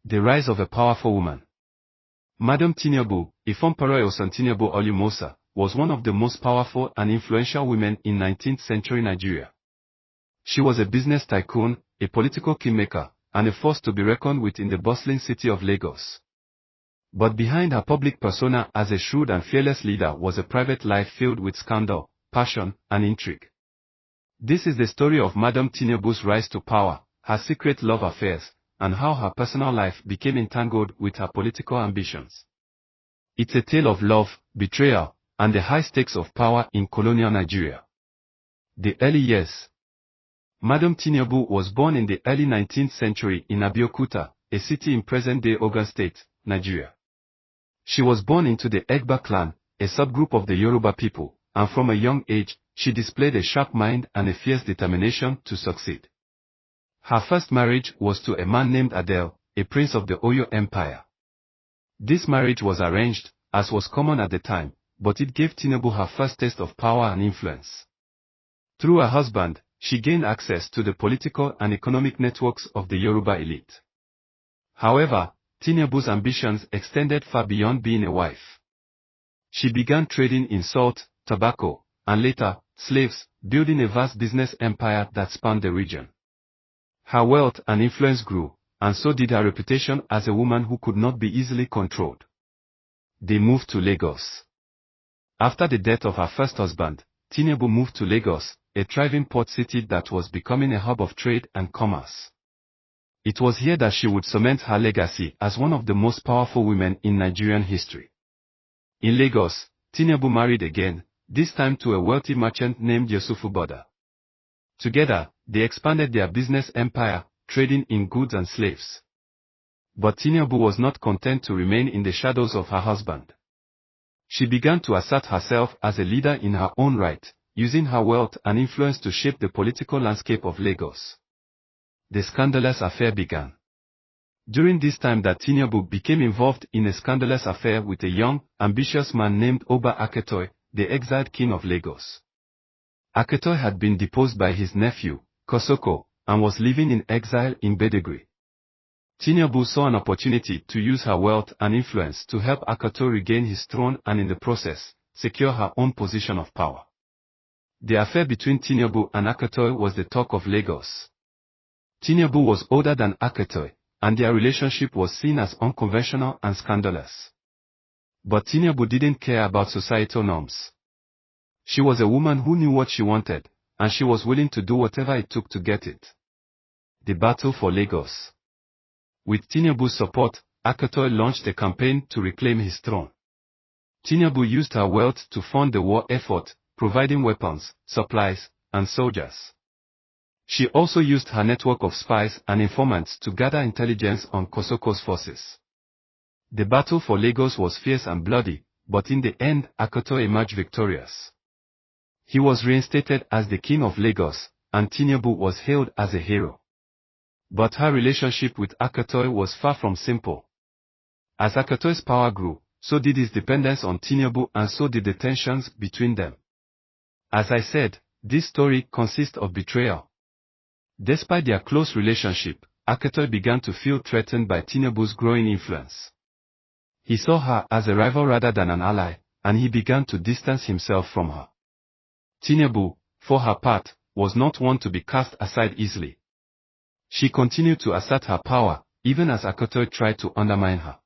The rise of a powerful woman. Madam Tinubu, Efunporoye Osuntinubu Olumosa, was one of the most powerful and influential women in 19th century Nigeria. She was a business tycoon, a political kingmaker, and a force to be reckoned with in the bustling city of Lagos. But behind her public persona as a shrewd and fearless leader was a private life filled with scandal, passion, and intrigue. This is the story of Madam Tinubu's rise to power, her secret love affairs, and how her personal life became entangled with her political ambitions. It's a tale of love, betrayal, and the high stakes of power in colonial Nigeria. The early years. Madam Tinubu was born in the early 19th century in Abeokuta, a city in present-day Ogun State, Nigeria. She was born into the Egba clan, a subgroup of the Yoruba people, and from a young age, she displayed a sharp mind and a fierce determination to succeed. Her first marriage was to a man named Adele, a prince of the Oyo Empire. This marriage was arranged, as was common at the time, but it gave Tinubu her first taste of power and influence. Through her husband, she gained access to the political and economic networks of the Yoruba elite. However, Tinubu's ambitions extended far beyond being a wife. She began trading in salt, tobacco, and later, slaves, building a vast business empire that spanned the region. Her wealth and influence grew, and so did her reputation as a woman who could not be easily controlled. They moved to Lagos. After the death of her first husband, Tinubu moved to Lagos, a thriving port city that was becoming a hub of trade and commerce. It was here that she would cement her legacy as one of the most powerful women in Nigerian history. In Lagos, Tinubu married again, this time to a wealthy merchant named Yusuf Boda. Together, they expanded their business empire, trading in goods and slaves. But Tinubu was not content to remain in the shadows of her husband. She began to assert herself as a leader in her own right, using her wealth and influence to shape the political landscape of Lagos. The scandalous affair began. During this time that Tinubu became involved in a scandalous affair with a young, ambitious man named Oba Akitoy, the exiled king of Lagos. Akitoy had been deposed by his nephew, Kosoko, and was living in exile in Badagry. Tinubu saw an opportunity to use her wealth and influence to help Akitoy regain his throne and in the process, secure her own position of power. The affair between Tinubu and Akitoy was the talk of Lagos. Tinubu was older than Akitoy, and their relationship was seen as unconventional and scandalous. But Tinubu didn't care about societal norms. She was a woman who knew what she wanted, and she was willing to do whatever it took to get it. The battle for Lagos. With Tinubu's support, Akitoy launched a campaign to reclaim his throne. Tinubu used her wealth to fund the war effort, providing weapons, supplies, and soldiers. She also used her network of spies and informants to gather intelligence on Kosoko's forces. The battle for Lagos was fierce and bloody, but in the end, Akitoy emerged victorious. He was reinstated as the king of Lagos, and Tinubu was hailed as a hero. But her relationship with Akitoy was far from simple. As Akitoy's power grew, so did his dependence on Tinubu, and so did the tensions between them. As I said, this story consists of betrayal. Despite their close relationship, Akitoy began to feel threatened by Tinubu's growing influence. He saw her as a rival rather than an ally, and he began to distance himself from her. Tinubu, for her part, was not one to be cast aside easily. She continued to assert her power, even as Akitoy tried to undermine her.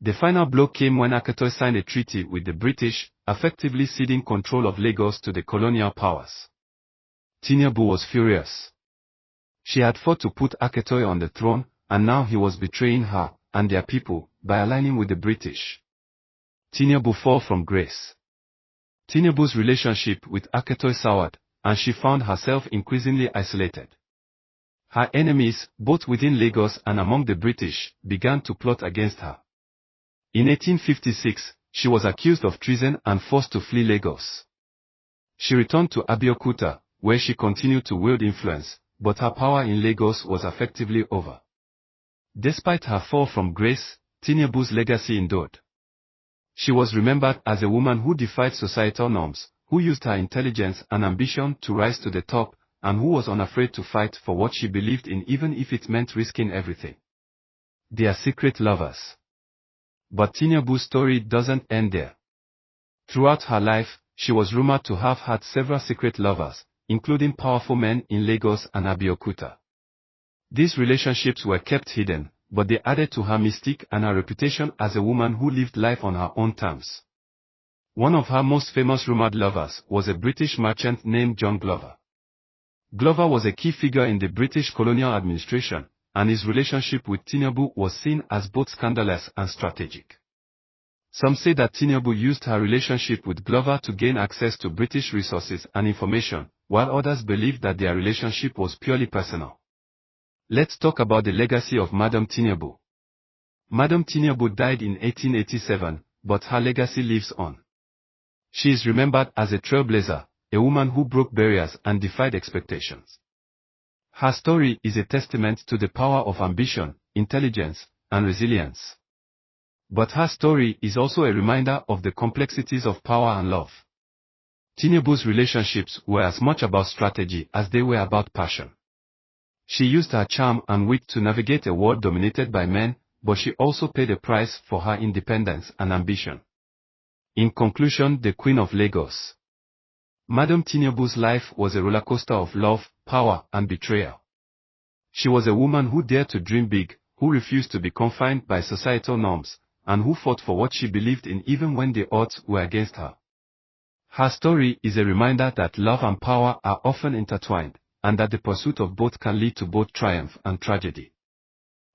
The final blow came when Akitoy signed a treaty with the British, effectively ceding control of Lagos to the colonial powers. Tinubu was furious. She had fought to put Akitoy on the throne, and now he was betraying her and their people by aligning with the British. Tinubu fell from grace. Tinubu's relationship with Akitoy soured, and she found herself increasingly isolated. Her enemies, both within Lagos and among the British, began to plot against her. In 1856, she was accused of treason and forced to flee Lagos. She returned to Abeokuta, where she continued to wield influence, but her power in Lagos was effectively over. Despite her fall from grace, Tinubu's legacy endured. She was remembered as a woman who defied societal norms, who used her intelligence and ambition to rise to the top, and who was unafraid to fight for what she believed in even if it meant risking everything. They are secret lovers. But Tinubu's story doesn't end there. Throughout her life, she was rumored to have had several secret lovers, including powerful men in Lagos and Abeokuta. These relationships were kept hidden, but they added to her mystique and her reputation as a woman who lived life on her own terms. One of her most famous rumored lovers was a British merchant named John Glover. Glover was a key figure in the British colonial administration, and his relationship with Tinubu was seen as both scandalous and strategic. Some say that Tinubu used her relationship with Glover to gain access to British resources and information, while others believed that their relationship was purely personal. Let's talk about the legacy of Madam Tinubu. Madam Tinubu died in 1887, but her legacy lives on. She is remembered as a trailblazer, a woman who broke barriers and defied expectations. Her story is a testament to the power of ambition, intelligence, and resilience. But her story is also a reminder of the complexities of power and love. Tinubu's relationships were as much about strategy as they were about passion. She used her charm and wit to navigate a world dominated by men, but she also paid a price for her independence and ambition. In conclusion, the Queen of Lagos. Madam Tinubu's life was a rollercoaster of love, power, and betrayal. She was a woman who dared to dream big, who refused to be confined by societal norms, and who fought for what she believed in even when the odds were against her. Her story is a reminder that love and power are often intertwined, and that the pursuit of both can lead to both triumph and tragedy.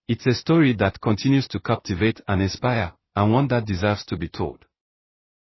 It's a story that continues to captivate and inspire, and one that deserves to be told.